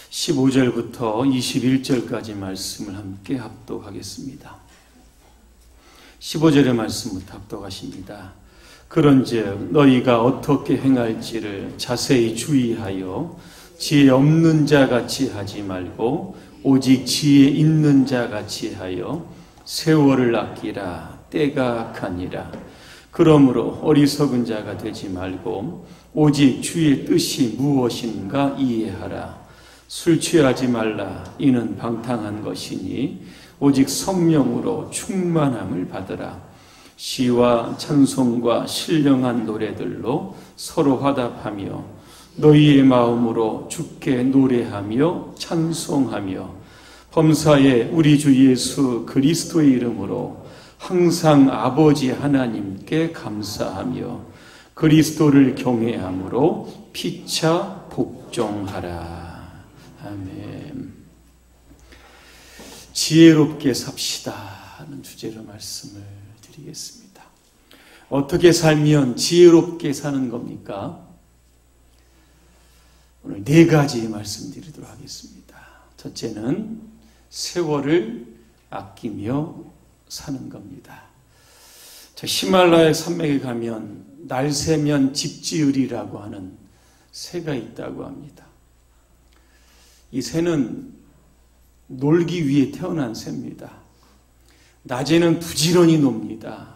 15절부터 21절까지 말씀을 함께 합독하겠습니다. 15절의 말씀부터 합독하십니다. 그런즉 너희가 어떻게 행할지를 자세히 주의하여 지혜 없는 자 같이 하지 말고 오직 지혜 있는 자 같이 하여 세월을 아끼라. 때가 악하니라. 그러므로 어리석은 자가 되지 말고 오직 주의 뜻이 무엇인가 이해하라. 술 취하지 말라. 이는 방탕한 것이니 오직 성령으로 충만함을 받으라. 시와 찬송과 신령한 노래들로 서로 화답하며 너희의 마음으로 주께 노래하며 찬송하며 범사에 우리 주 예수 그리스도의 이름으로 항상 아버지 하나님께 감사하며 그리스도를 경외함으로 피차 복종하라. 아멘. 지혜롭게 삽시다 하는 주제로 말씀을 드리겠습니다. 어떻게 살면 지혜롭게 사는 겁니까? 오늘 네 가지 말씀드리도록 하겠습니다. 첫째는 세월을 아끼며 사는 겁니다. 저 히말라야 산맥에 가면 날새면 집지을이라고 하는 새가 있다고 합니다. 이 새는 놀기 위해 태어난 새입니다. 낮에는 부지런히 놉니다.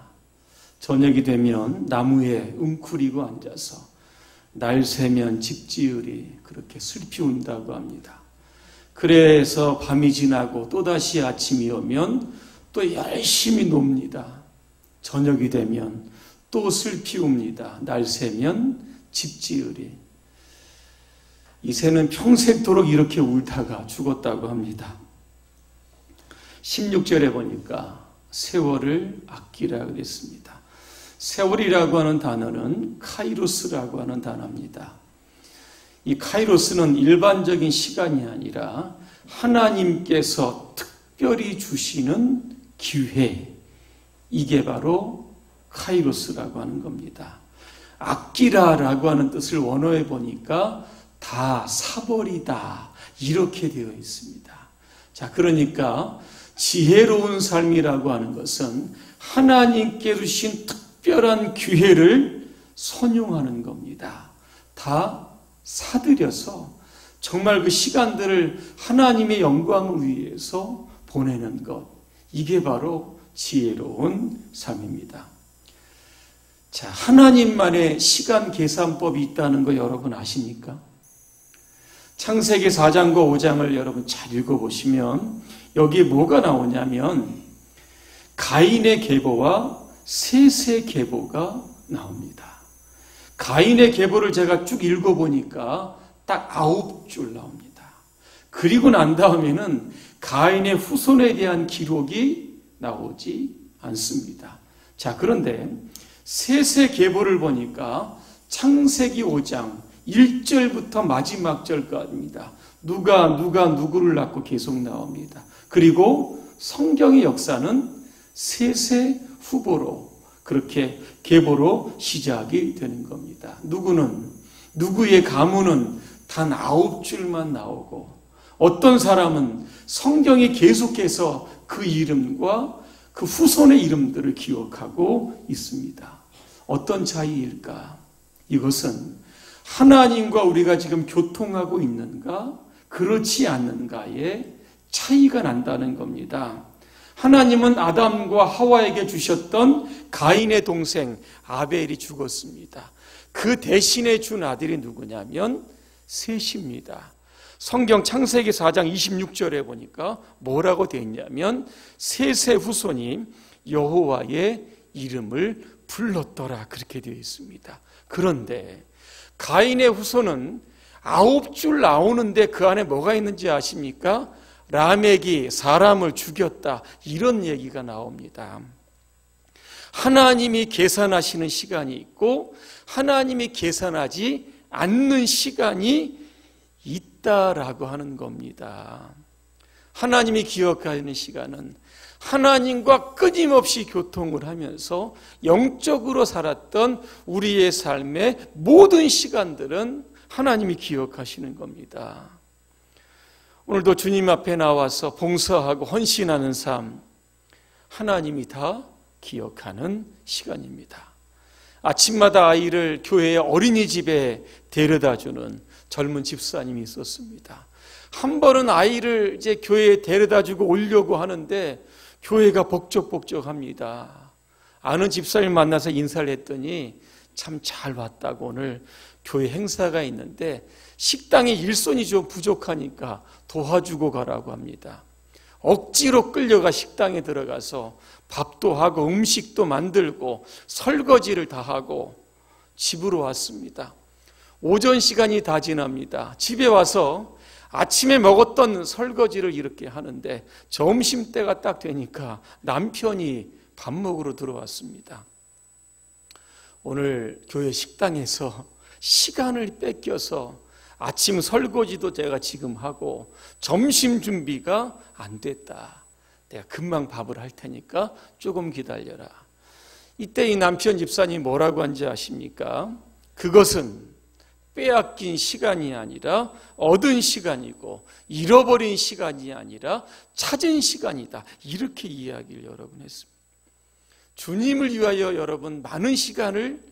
저녁이 되면 나무에 웅크리고 앉아서 날새면 집지을이 그렇게 슬피 운다고 합니다. 그래서 밤이 지나고 또다시 아침이 오면 또 열심히 놉니다. 저녁이 되면 또 슬피 웁니다. 날새면 집지을이. 이 새는 평생도록 이렇게 울다가 죽었다고 합니다. 16절에 보니까 세월을 아끼라 그랬습니다. 세월이라고 하는 단어는 카이로스라고 하는 단어입니다. 이 카이로스는 일반적인 시간이 아니라 하나님께서 특별히 주시는 기회, 이게 바로 카이로스라고 하는 겁니다. 아끼라라고 하는 뜻을 원어에 보니까 다 사버리다 이렇게 되어 있습니다. 자, 그러니까 지혜로운 삶이라고 하는 것은 하나님께 주신 특별한 기회를 선용하는 겁니다. 다 사들여서 정말 그 시간들을 하나님의 영광을 위해서 보내는 것, 이게 바로 지혜로운 삶입니다. 자, 하나님만의 시간 계산법이 있다는 거 여러분 아십니까? 창세기 4장과 5장을 여러분 잘 읽어보시면 여기에 뭐가 나오냐면 가인의 계보와 셋의 계보가 나옵니다. 가인의 계보를 제가 쭉 읽어보니까 딱 9줄 나옵니다. 그리고 난 다음에는 가인의 후손에 대한 기록이 나오지 않습니다. 자, 그런데 셋의 계보를 보니까 창세기 5장 1절부터 마지막 절까지입니다. 누가 누구를 낳고 계속 나옵니다. 그리고 성경의 역사는 셋의 후보로 그렇게 계보로 시작이 되는 겁니다. 누구의 가문은 단 9줄만 나오고 어떤 사람은 성경이 계속해서 그 이름과 그 후손의 이름들을 기억하고 있습니다. 어떤 차이일까? 이것은 하나님과 우리가 지금 교통하고 있는가, 그렇지 않는가의 차이가 난다는 겁니다. 하나님은 아담과 하와에게 주셨던 가인의 동생 아벨이 죽었습니다. 그 대신에 준 아들이 누구냐면 셋입니다. 성경 창세기 4장 26절에 보니까 뭐라고 되어 있냐면 셋의 후손이 여호와의 이름을 불렀더라 그렇게 되어 있습니다. 그런데 가인의 후손은 9줄 나오는데 그 안에 뭐가 있는지 아십니까? 라멕이 사람을 죽였다 이런 얘기가 나옵니다. 하나님이 계산하시는 시간이 있고 하나님이 계산하지 않는 시간이 있다라고 하는 겁니다. 하나님이 기억하는 시간은 하나님과 끊임없이 교통을 하면서 영적으로 살았던 우리의 삶의 모든 시간들은 하나님이 기억하시는 겁니다. 오늘도 주님 앞에 나와서 봉사하고 헌신하는 삶, 하나님이 다 기억하는 시간입니다. 아침마다 아이를 교회의 어린이집에 데려다주는 젊은 집사님이 있었습니다. 한 번은 아이를 이제 교회에 데려다주고 오려고 하는데 교회가 복적복적합니다. 아는 집사님 만나서 인사를 했더니 참 잘 왔다고, 오늘 교회 행사가 있는데 식당에 일손이 좀 부족하니까 도와주고 가라고 합니다. 억지로 끌려가 식당에 들어가서 밥도 하고 음식도 만들고 설거지를 다 하고 집으로 왔습니다. 오전 시간이 다 지납니다. 집에 와서 아침에 먹었던 설거지를 이렇게 하는데 점심때가 딱 되니까 남편이 밥 먹으러 들어왔습니다. 오늘 교회 식당에서 시간을 뺏겨서 아침 설거지도 제가 지금 하고 점심 준비가 안 됐다. 내가 금방 밥을 할 테니까 조금 기다려라. 이때 이 남편 집사님이 뭐라고 한지 아십니까? 그것은 빼앗긴 시간이 아니라 얻은 시간이고 잃어버린 시간이 아니라 찾은 시간이다. 이렇게 이야기를 여러분 했습니다. 주님을 위하여 여러분 많은 시간을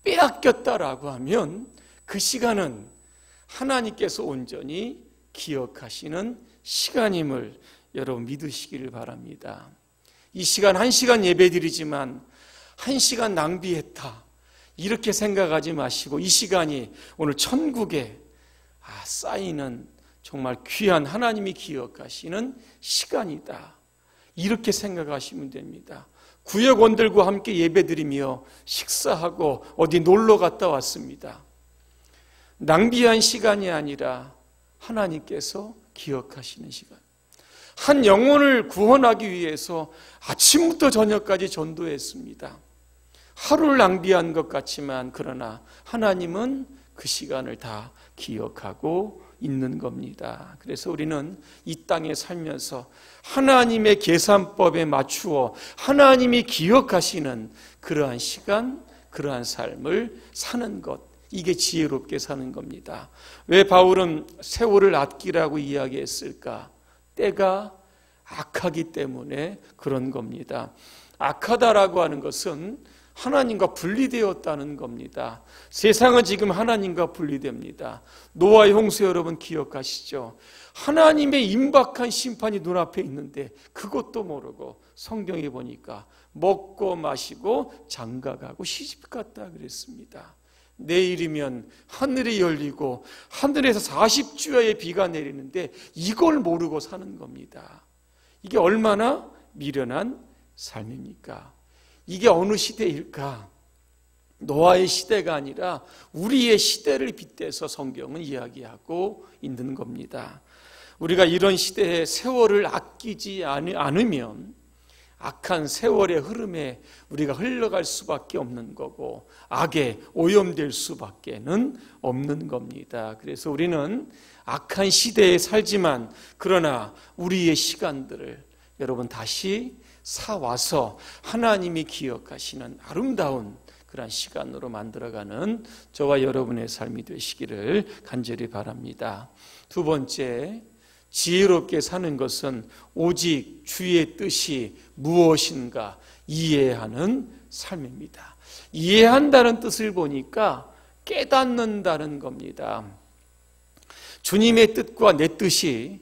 빼앗겼다라고 하면 그 시간은 하나님께서 온전히 기억하시는 시간임을 여러분 믿으시기를 바랍니다. 이 시간 1시간 예배드리지만 1시간 낭비했다 이렇게 생각하지 마시고 이 시간이 오늘 천국에 쌓이는 정말 귀한 하나님이 기억하시는 시간이다 이렇게 생각하시면 됩니다. 구역원들과 함께 예배드리며 식사하고 어디 놀러 갔다 왔습니다. 낭비한 시간이 아니라 하나님께서 기억하시는 시간. 한 영혼을 구원하기 위해서 아침부터 저녁까지 전도했습니다. 하루를 낭비한 것 같지만 그러나 하나님은 그 시간을 다 기억하고 있는 겁니다. 그래서 우리는 이 땅에 살면서 하나님의 계산법에 맞추어 하나님이 기억하시는 그러한 시간, 그러한 삶을 사는 것, 이게 지혜롭게 사는 겁니다. 왜 바울은 세월을 아끼라고 이야기했을까? 때가 악하기 때문에 그런 겁니다. 악하다라고 하는 것은 하나님과 분리되었다는 겁니다. 세상은 지금 하나님과 분리됩니다. 노아의 홍수 여러분 기억하시죠? 하나님의 임박한 심판이 눈앞에 있는데 그것도 모르고 성경에 보니까 먹고 마시고 장가가고 시집갔다 그랬습니다. 내일이면 하늘이 열리고 하늘에서 40주야의 비가 내리는데 이걸 모르고 사는 겁니다. 이게 얼마나 미련한 삶입니까? 이게 어느 시대일까? 노아의 시대가 아니라 우리의 시대를 빗대서 성경은 이야기하고 있는 겁니다. 우리가 이런 시대에 세월을 아끼지 않으면 악한 세월의 흐름에 우리가 흘러갈 수밖에 없는 거고 악에 오염될 수밖에는 없는 겁니다. 그래서 우리는 악한 시대에 살지만 그러나 우리의 시간들을 여러분 다시 사와서 하나님이 기억하시는 아름다운 그런 시간으로 만들어가는 저와 여러분의 삶이 되시기를 간절히 바랍니다. 두 번째, 지혜롭게 사는 것은 오직 주의 뜻이 무엇인가 이해하는 삶입니다. 이해한다는 뜻을 보니까 깨닫는다는 겁니다. 주님의 뜻과 내 뜻이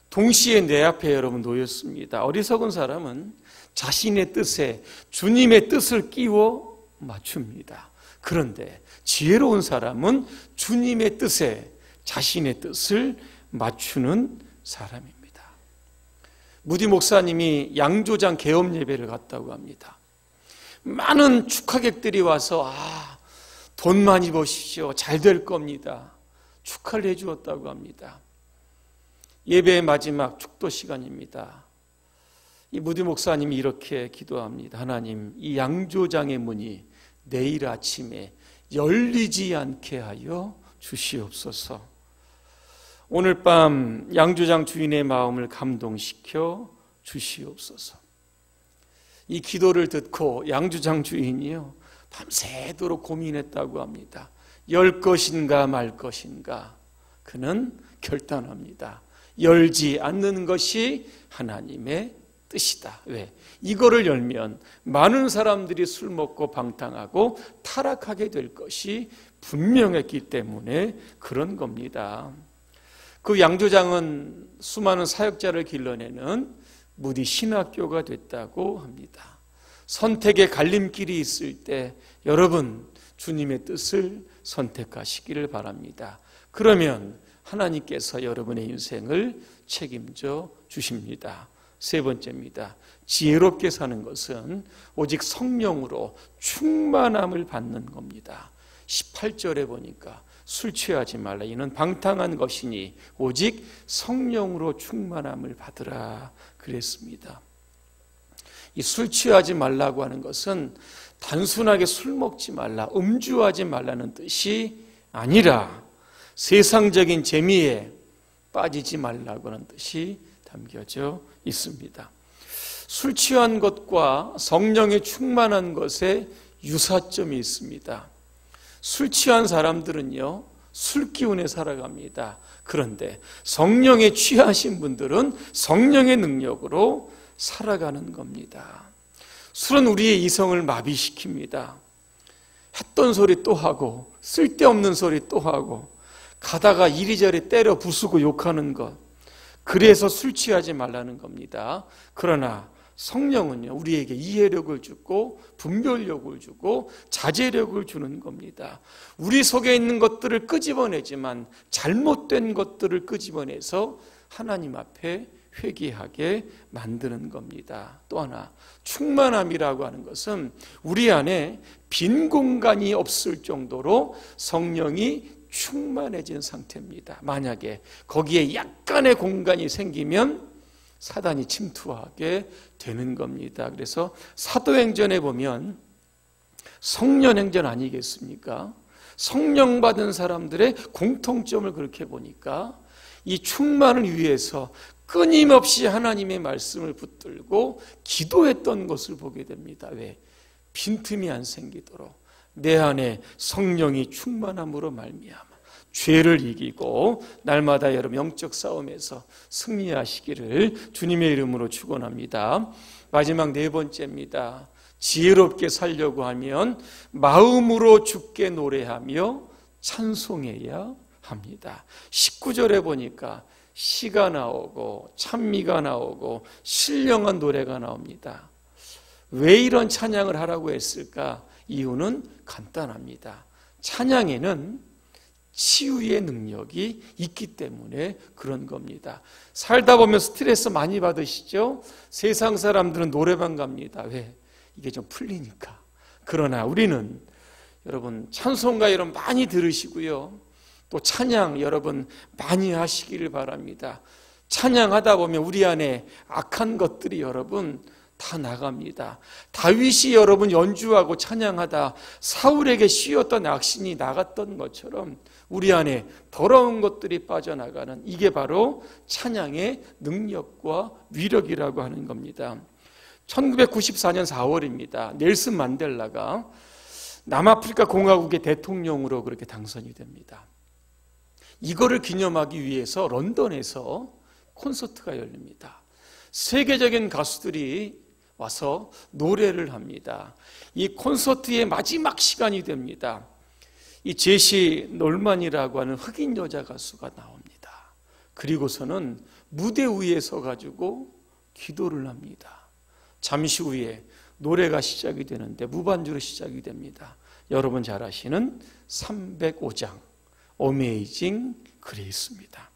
동시에 내 앞에 여러분 놓였습니다. 어리석은 사람은 자신의 뜻에 주님의 뜻을 끼워 맞춥니다. 그런데 지혜로운 사람은 주님의 뜻에 자신의 뜻을 맞추는 사람입니다. 무디 목사님이 양조장 개업 예배를 갔다고 합니다. 많은 축하객들이 와서 돈 많이 버십시오. 잘 될 겁니다. 축하를 해주었다고 합니다. 예배의 마지막 축도 시간입니다. 이 무디 목사님이 이렇게 기도합니다. 하나님, 이 양조장의 문이 내일 아침에 열리지 않게 하여 주시옵소서. 오늘 밤 양조장 주인의 마음을 감동시켜 주시옵소서. 이 기도를 듣고 양조장 주인이요 밤새도록 고민했다고 합니다. 열 것인가 말 것인가. 그는 결단합니다. 열지 않는 것이 하나님의 뜻이다. 왜? 이거를 열면 많은 사람들이 술 먹고 방탕하고 타락하게 될 것이 분명했기 때문에 그런 겁니다. 그 양조장은 수많은 사역자를 길러내는 무디 신학교가 됐다고 합니다. 선택의 갈림길이 있을 때 여러분 주님의 뜻을 선택하시기를 바랍니다. 그러면 하나님께서 여러분의 인생을 책임져 주십니다. 세 번째입니다. 지혜롭게 사는 것은 오직 성령으로 충만함을 받는 겁니다. 18절에 보니까 술 취하지 말라. 이는 방탕한 것이니 오직 성령으로 충만함을 받으라 그랬습니다. 이 술 취하지 말라고 하는 것은 단순하게 술 먹지 말라, 음주하지 말라는 뜻이 아니라 세상적인 재미에 빠지지 말라고 하는 뜻이 담겨져 있습니다. 술 취한 것과 성령에 충만한 것에 유사점이 있습니다. 술 취한 사람들은요, 술 기운에 살아갑니다. 그런데 성령에 취하신 분들은 성령의 능력으로 살아가는 겁니다. 술은 우리의 이성을 마비시킵니다. 했던 소리 또 하고 쓸데없는 소리 또 하고 가다가 이리저리 때려 부수고 욕하는 것, 그래서 술 취하지 말라는 겁니다. 그러나 성령은요, 우리에게 이해력을 주고 분별력을 주고 자제력을 주는 겁니다. 우리 속에 있는 것들을 끄집어내지만 잘못된 것들을 끄집어내서 하나님 앞에 회개하게 만드는 겁니다. 또 하나, 충만함이라고 하는 것은 우리 안에 빈 공간이 없을 정도로 성령이 충만해진 상태입니다. 만약에 거기에 약간의 공간이 생기면 사단이 침투하게 되는 겁니다. 그래서 사도행전에 보면 성년행전 아니겠습니까? 성령 받은 사람들의 공통점을 그렇게 보니까 이 충만을 위해서 끊임없이 하나님의 말씀을 붙들고 기도했던 것을 보게 됩니다. 왜? 빈틈이 안 생기도록 내 안에 성령이 충만함으로 말미암아 죄를 이기고 날마다 여러분 영적 싸움에서 승리하시기를 주님의 이름으로 축원합니다. 마지막 네 번째입니다. 지혜롭게 살려고 하면 마음으로 주께 노래하며 찬송해야 합니다. 19절에 보니까 시가 나오고 찬미가 나오고 신령한 노래가 나옵니다. 왜 이런 찬양을 하라고 했을까? 이유는 간단합니다. 찬양에는 치유의 능력이 있기 때문에 그런 겁니다. 살다 보면 스트레스 많이 받으시죠? 세상 사람들은 노래방 갑니다. 왜? 이게 좀 풀리니까. 그러나 우리는 여러분 찬송가 여러분 많이 들으시고요, 또 찬양 여러분 많이 하시기를 바랍니다. 찬양하다 보면 우리 안에 악한 것들이 여러분 다 나갑니다. 다윗이 여러분 연주하고 찬양하다 사울에게 씌웠던 악신이 나갔던 것처럼 우리 안에 더러운 것들이 빠져나가는, 이게 바로 찬양의 능력과 위력이라고 하는 겁니다. 1994년 4월입니다. 넬슨 만델라가 남아프리카 공화국의 대통령으로 그렇게 당선이 됩니다. 이거를 기념하기 위해서 런던에서 콘서트가 열립니다. 세계적인 가수들이 와서 노래를 합니다. 이 콘서트의 마지막 시간이 됩니다. 이 제시 놀만이라고 하는 흑인 여자 가수가 나옵니다. 그리고서는 무대 위에 서가지고 기도를 합니다. 잠시 후에 노래가 시작이 되는데 무반주로 시작이 됩니다. 여러분 잘 아시는 305장 어메이징 그레이스입니다.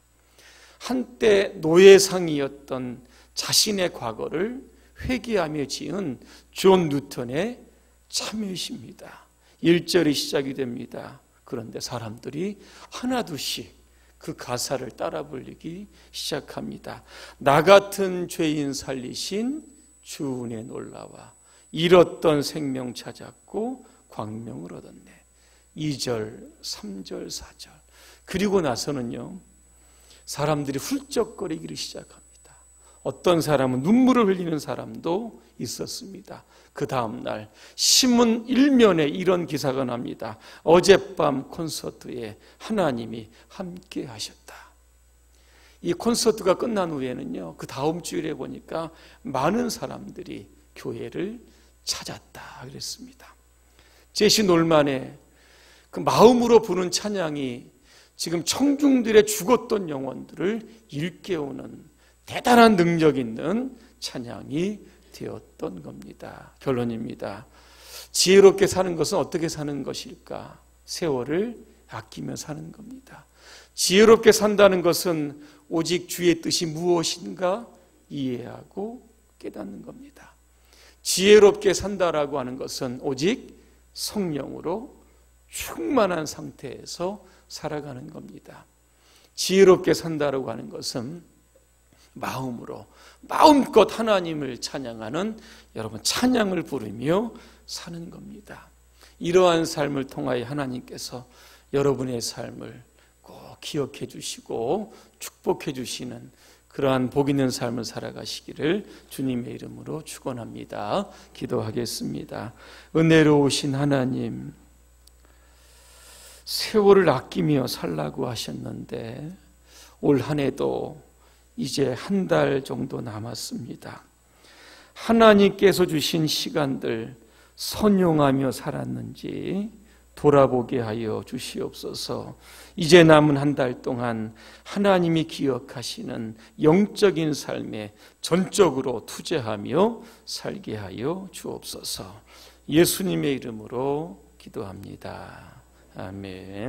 한때 노예상이었던 자신의 과거를 회개하며 지은 존 뉴턴의 참여시입니다. 1절이 시작이 됩니다. 그런데 사람들이 하나둘씩 그 가사를 따라 부르기 시작합니다. 나 같은 죄인 살리신 주 은혜 놀라와 잃었던 생명 찾았고 광명을 얻었네. 2절, 3절, 4절. 그리고 나서는요, 사람들이 훌쩍거리기를 시작합니다. 어떤 사람은 눈물을 흘리는 사람도 있었습니다. 그 다음날 신문 1면에 이런 기사가 납니다. 어젯밤 콘서트에 하나님이 함께 하셨다. 이 콘서트가 끝난 후에는요, 그 다음 주일에 보니까 많은 사람들이 교회를 찾았다 그랬습니다. 제시 놀만의 그 마음으로 부는 찬양이 지금 청중들의 죽었던 영혼들을 일깨우는 대단한 능력 있는 찬양이 되었던 겁니다. 결론입니다. 지혜롭게 사는 것은 어떻게 사는 것일까? 세월을 아끼며 사는 겁니다. 지혜롭게 산다는 것은 오직 주의 뜻이 무엇인가 이해하고 깨닫는 겁니다. 지혜롭게 산다라고 하는 것은 오직 성령으로 충만한 상태에서 살아가는 겁니다. 지혜롭게 산다라고 하는 것은 마음으로 마음껏 하나님을 찬양하는 여러분 찬양을 부르며 사는 겁니다. 이러한 삶을 통하여 하나님께서 여러분의 삶을 꼭 기억해 주시고 축복해 주시는 그러한 복 있는 삶을 살아가시기를 주님의 이름으로 축원합니다. 기도하겠습니다. 은혜로우신 하나님, 세월을 아끼며 살라고 하셨는데 올 한 해도 이제 한 달 정도 남았습니다. 하나님께서 주신 시간들 선용하며 살았는지 돌아보게 하여 주시옵소서. 이제 남은 한 달 동안 하나님이 기억하시는 영적인 삶에 전적으로 투자하며 살게 하여 주옵소서. 예수님의 이름으로 기도합니다. 아멘.